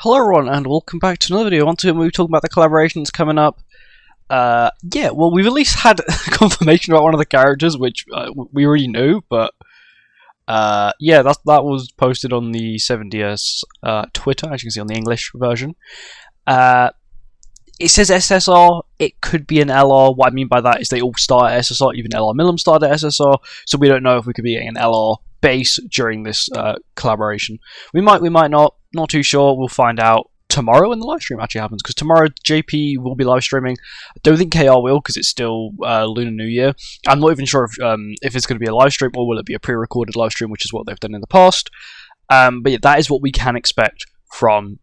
Hello everyone and welcome back to another video. We're talking about the collaborations coming up. Yeah, well we've at least had confirmation about one of the characters, which we already knew, but yeah, that was posted on the 7DS Twitter, as you can see on the English version. It says SSR, it could be an LR. What I mean by that is they all start at SSR, even LR Milim started at SSR, so we don't know if we could be getting an LR base during this collaboration. We might not too sure. We'll find out tomorrow when the live stream actually happens, because tomorrow JP will be live streaming. I don't think KR will, because it's still Lunar New Year. I'm not even sure if it's going to be a live stream or will it be a pre-recorded live stream, which is what they've done in the past. But yeah, that is what we can expect from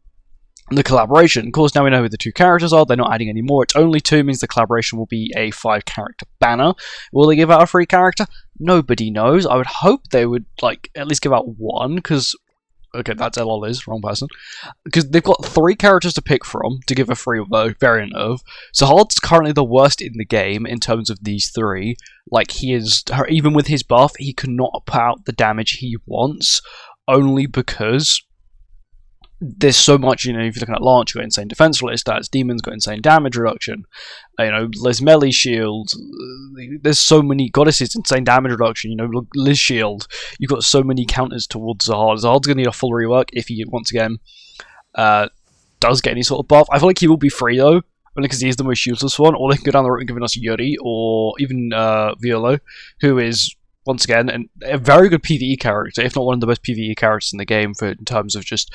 the collaboration. Of course, now we know who the two characters are. They're not adding any more. It's only two, means the collaboration will be a 5-character banner. Will they give out a free character? Nobody knows. I would hope they would at least give out one, because okay, that's LOL is wrong person, because they've got 3 characters to pick from to give a free variant of. Zahard's currently the worst in the game in terms of these 3. He is, even with his buff, he cannot put out the damage he wants, only because there's so much, if you're looking at Lance, you've got insane defense related stats, Demon's got insane damage reduction, Liz melee shield, there's so many Goddesses, insane damage reduction, Liz shield, you've got so many counters towards Zahard. Zahard's going to need a full rework if he, once again, does get any sort of buff. I feel like he will be free though, only because he is the most useless one, or they can go down the route and give us Yuri, or even Violo, who is, once again, a very good PvE character, if not one of the best PvE characters in the game in terms of just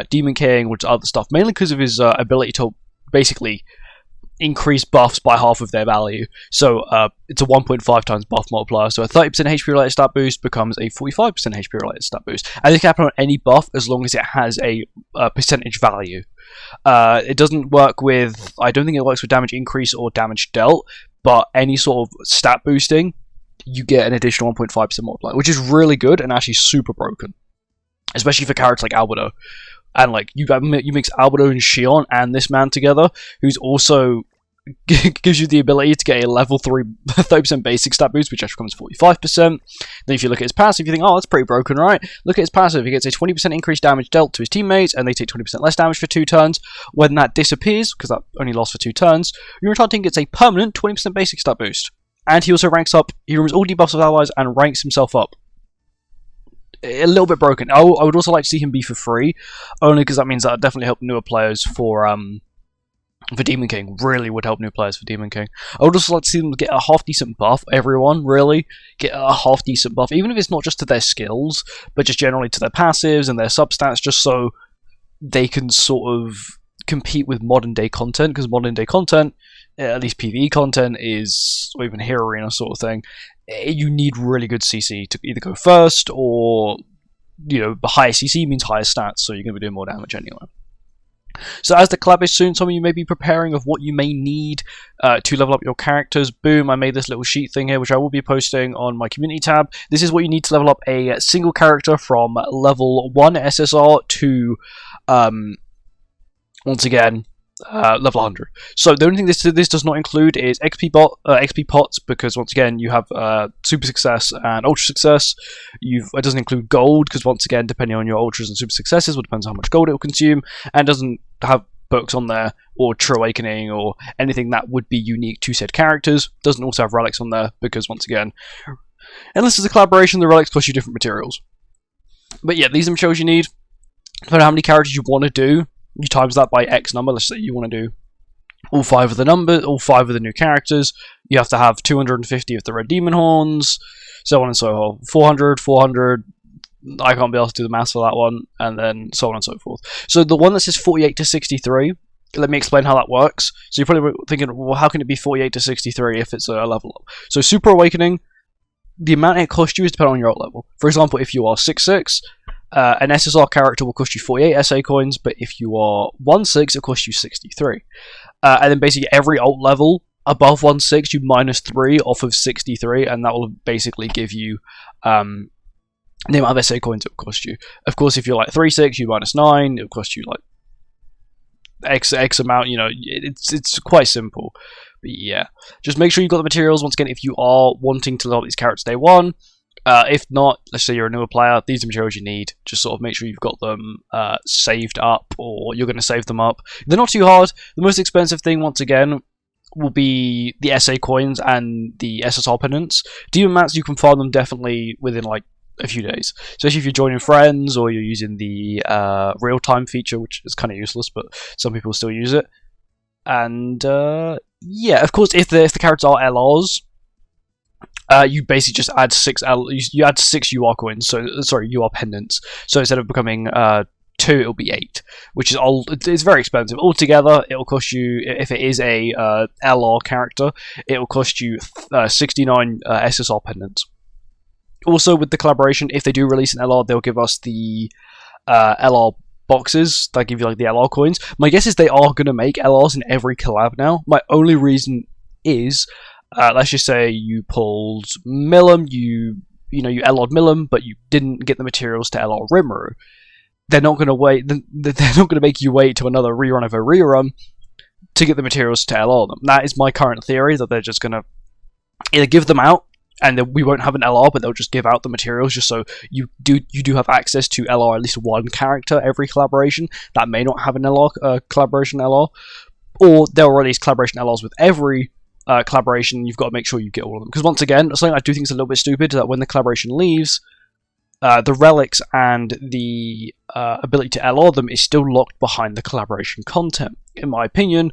Demon King or other stuff, mainly because of his ability to basically increase buffs by half of their value. So it's a 1.5 times buff multiplier, so a 30% HP related stat boost becomes a 45% HP related stat boost. And this can happen on any buff as long as it has a percentage value. It doesn't work with, I don't think it works with damage increase or damage dealt, but any sort of stat boosting, you get an additional 1.5% multiplier, which is really good and actually super broken, especially for characters like Albedo. And you mix Albedo and Shion and this man together, who's also gives you the ability to get a level 3 30% basic stat boost, which actually becomes 45%. Then if you look at his passive, you think, oh, that's pretty broken, right? Look at his passive. He gets a 20% increased damage dealt to his teammates, and they take 20% less damage for 2 turns. When that disappears, because that only lasts for 2 turns, your entire team gets a permanent 20% basic stat boost. And he also ranks up, he removes all debuffs of allies and ranks himself up. A little bit broken. I would also like to see him be for free, only because that means that would definitely help newer players for Demon King. Really would help new players for Demon King. I would also like to see them get a half-decent buff, everyone, really. Get a half-decent buff, even if it's not just to their skills, but just generally to their passives and their substats, just so they can sort of compete with modern-day content, because modern-day content, at least PvE content, is, or even Hero Arena sort of thing, you need really good CC to either go first, or, the higher CC means higher stats, so you're going to be doing more damage anyway. So as the collab is soon, some of you may be preparing of what you may need to level up your characters. Boom, I made this little sheet thing here, which I will be posting on my community tab. This is what you need to level up a single character from level 1 SSR to, once again, level 100. So the only thing this does not include is XP pots, because once again you have super success and ultra success. It doesn't include gold, because once again, depending on your ultras and super successes, it depends on how much gold it will consume, and doesn't have perks on there or True Awakening or anything that would be unique to said characters. Doesn't also have relics on there, because once again, unless it's a collaboration, the relics cost you different materials. But yeah, these are the materials you need. Depending on how many characters you want to do, you times that by X number. Let's say you want to do all 5 of the new characters. You have to have 250 of the red demon horns, so on and so forth. 400. I can't be able to do the maths for that one, and then so on and so forth. So the one that says 48 to 63, let me explain how that works. So you're probably thinking, well, how can it be 48 to 63 if it's a level up? So Super Awakening, the amount it costs you is dependent on your ult level. For example, if you are 6'6", an SSR character will cost you 48 SA coins, but if you are 1/6, it'll cost you 63. And then basically every ult level above 1/6, you minus 3 off of 63, and that will basically give you the amount of SA coins it will cost you. Of course, if you're 3/6, you minus 9, it'll cost you X amount. It's quite simple. But yeah, just make sure you've got the materials. Once again, if you are wanting to level up these characters day 1, If not, let's say you're a newer player, these are materials you need. Just sort of make sure you've got them saved up, or you're going to save them up. They're not too hard. The most expensive thing, once again, will be the SA coins and the SSR pendants. Demon mats, you can farm them definitely within like a few days, especially if you're joining friends or you're using the real-time feature, which is kind of useless, but some people still use it. And yeah, of course, if the characters are LRs, you basically just add you add 6 UR coins. So sorry, UR pendants. So instead of becoming 2, it'll be 8, which is it's very expensive. Altogether, it'll cost you, if it is a LR character, it'll cost you 69 SSR pendants. Also, with the collaboration, if they do release an LR, they'll give us the LR boxes that give you like the LR coins. My guess is they are going to make LRs in every collab now. My only reason is, let's just say you pulled Milim, you LR'd Milim, but you didn't get the materials to LR Rimuru. They're not going to wait. They're not going to make you wait to another rerun of a rerun to get the materials to LR them. That is my current theory, that they're just going to either give them out, and then we won't have an LR, but they'll just give out the materials just so you do have access to LR at least one character every collaboration that may not have an LR collaboration LR, or they'll release collaboration LRs with every collaboration. You've got to make sure you get all of them, because once again, something I do think is a little bit stupid, that when the collaboration leaves, the relics and the ability to LR them is still locked behind the collaboration content. In my opinion,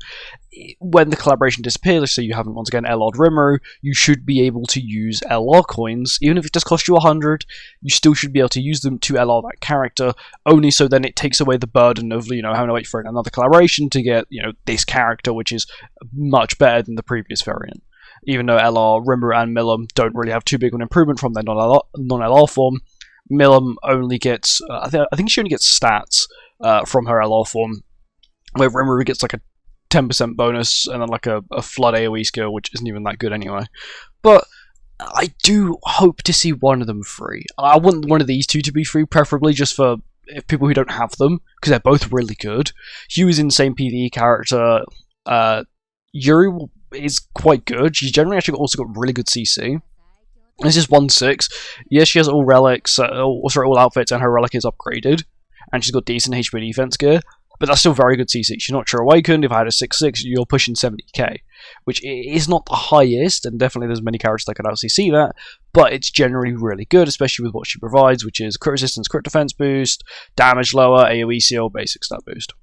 when the collaboration disappears, so you haven't once again LR'd Rimuru, you should be able to use LR coins, even if it does cost you 100, you still should be able to use them to LR that character, only so then it takes away the burden of, having to wait for another collaboration to get, this character, which is much better than the previous variant. Even though LR, Rimuru, and Milim don't really have too big of an improvement from their non-LR form, Milim only gets, I think she only gets stats from her LR form, where Rimuru gets like a 10% bonus and then like a flood AoE skill, which isn't even that good anyway. But I do hope to see one of them free. I want one of these two to be free, preferably just for people who don't have them, because they're both really good. Hugh is an insane PvE character. Yuri is quite good. She's generally actually also got really good CC. This is 1/6. Yes, she has all relics, all outfits, and her relic is upgraded, and she's got decent HP defense gear, but that's still very good CC. She's not sure awakened. If I had a 6/6, you're pushing 70k, which is not the highest, and definitely there's many characters that could LCC that, but it's generally really good, especially with what she provides, which is crit resistance, crit defense boost, damage lower, AoE seal, basic stat boost.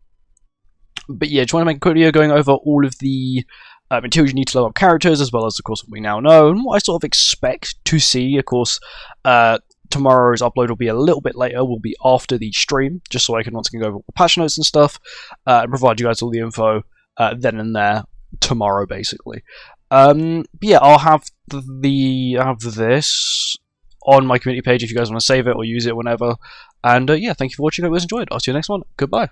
But yeah, just want to make a quick video going over all of the materials you need to level up characters, as well as, of course, what we now know, and what I sort of expect to see. Of course, tomorrow's upload will be a little bit later, will be after the stream, just so I can once again go over all the patch notes and stuff, and provide you guys all the info then and there, tomorrow, basically. Yeah, I'll have this on my community page if you guys want to save it or use it whenever, and yeah, thank you for watching. I hope you guys enjoyed. I'll see you next one. Goodbye.